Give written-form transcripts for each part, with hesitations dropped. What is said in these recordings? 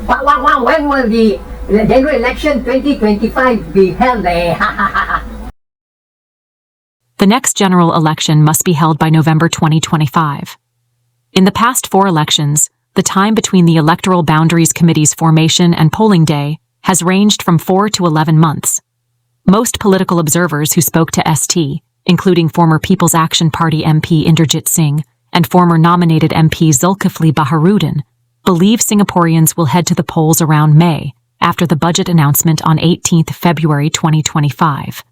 When will the general election 2025 be held? The next general election must be held by November 2025. In the past 4 elections, the time between the Electoral Boundaries Committee's formation and polling day has ranged from 4 to 11 months. Most political observers who spoke to ST, including former People's Action Party MP Inderjit Singh and former nominated MP Zulkifli Baharudin, believe Singaporeans will head to the polls around May, after the budget announcement on 18th February 2025.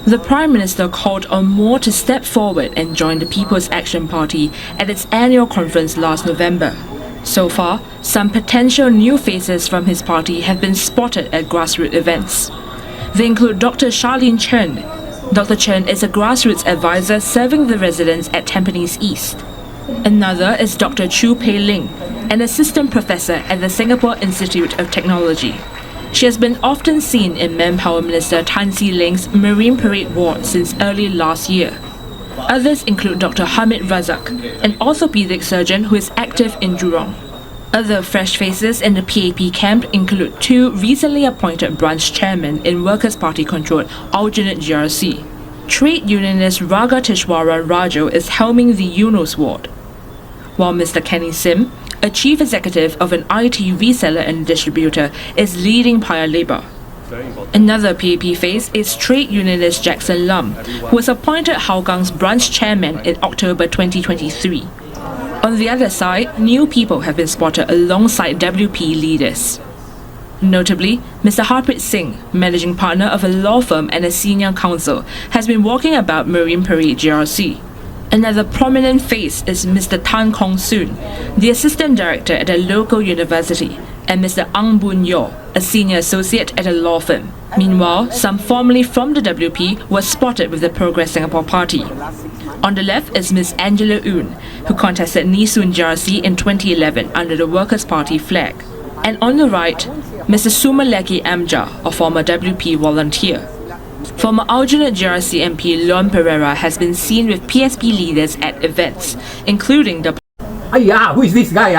The Prime Minister called on more to step forward and join the People's Action Party at its annual conference last November. So far, some potential new faces from his party have been spotted at grassroots events. They include Dr. Charlene Chen. Dr. Chen is a grassroots advisor serving the residents at Tampines East. Another is Dr. Chu Pei Ling, an assistant professor at the Singapore Institute of Technology. She has been often seen in Manpower Minister Tan See Leng's Marine Parade ward since early last year. Others include Dr. Hamid Razak, an orthopedic surgeon who is active in Jurong. Other fresh faces in the PAP camp include 2 recently appointed branch chairmen in Workers' Party-controlled alternate GRC. Trade unionist Raga Tishwara Rajo is helming the Eunos ward, while Mr. Kenny Sim, a chief executive of an IT reseller and distributor, is leading Paya Lebar. Another PAP face is trade unionist Jackson Lam, who was appointed Hougang branch chairman in October 2023. On the other side, new people have been spotted alongside WP leaders. Notably, Mr. Harpreet Singh, managing partner of a law firm and a senior counsel, has been walking about Marine Parade GRC. Another prominent face is Mr. Tan Kong Soon, the assistant director at a local university, and Mr. Ang Boon Yaw, a senior associate at a law firm. Meanwhile, some formerly from the WP were spotted with the Progress Singapore Party. On the left is Ms. Angela Oon, who contested Nee Soon GRC in 2011 under the Workers' Party flag. And on the right, Mr. Sumaleki Amja, a former WP volunteer. Former alternate GRC MP Leon Pereira has been seen with PSP leaders at events, including the... Who is this guy?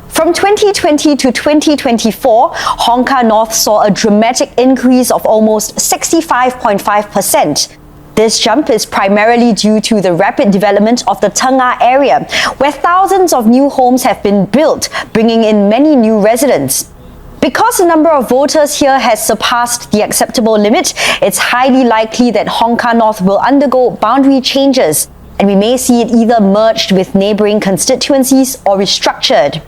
From 2020 to 2024, Hong Kong North saw a dramatic increase of almost 65.5%. This jump is primarily due to the rapid development of the Tengah area, where thousands of new homes have been built, bringing in many new residents. Because the number of voters here has surpassed the acceptable limit, it's highly likely that Hong Kong North will undergo boundary changes, and we may see it either merged with neighbouring constituencies or restructured.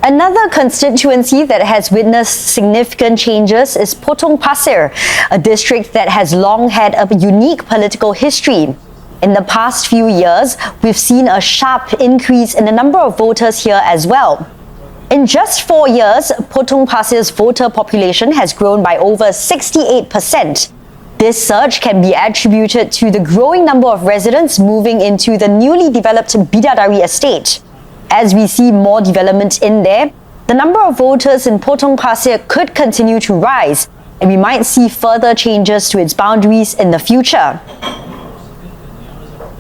Another constituency that has witnessed significant changes is Potong Pasir, a district that has long had a unique political history. In the past few years, we've seen a sharp increase in the number of voters here as well. In just 4 years, Potong Pasir's voter population has grown by over 68%. This surge can be attributed to the growing number of residents moving into the newly developed Bidadari estate. As we see more development in there, the number of voters in Potong Pasir could continue to rise, and we might see further changes to its boundaries in the future.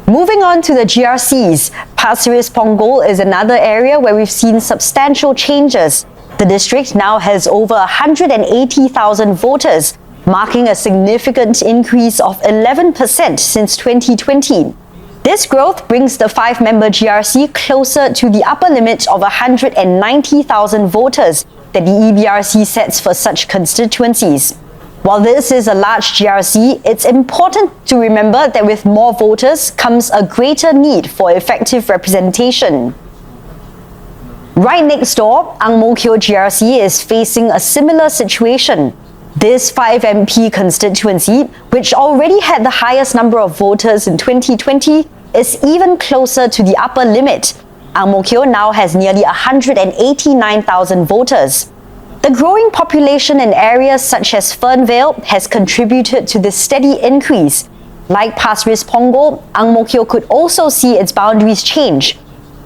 Moving on to the GRCs, Pasir Ris Punggol is another area where we've seen substantial changes. The district now has over 180,000 voters, marking a significant increase of 11% since 2020. This growth brings the 5-member GRC closer to the upper limit of 190,000 voters that the EBRC sets for such constituencies. While this is a large GRC, it's important to remember that with more voters comes a greater need for effective representation. Right next door, Ang Mo Kio GRC is facing a similar situation. This 5MP constituency, which already had the highest number of voters in 2020, is even closer to the upper limit. Ang Mo Kio now has nearly 189,000 voters. The growing population in areas such as Fernvale has contributed to this steady increase. Like Pasir Ris Punggol, Ang Mo Kio could also see its boundaries change.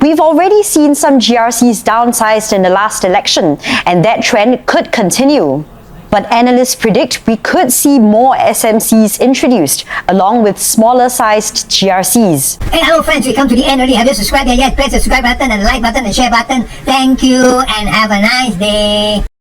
We've already seen some GRCs downsized in the last election, and that trend could continue. But analysts predict we could see more SMCs introduced, along with smaller-sized GRCs. Hey, hello friends, we come to the end already. Have you subscribed yet? Press the subscribe button and the like button and share button. Thank you and have a nice day.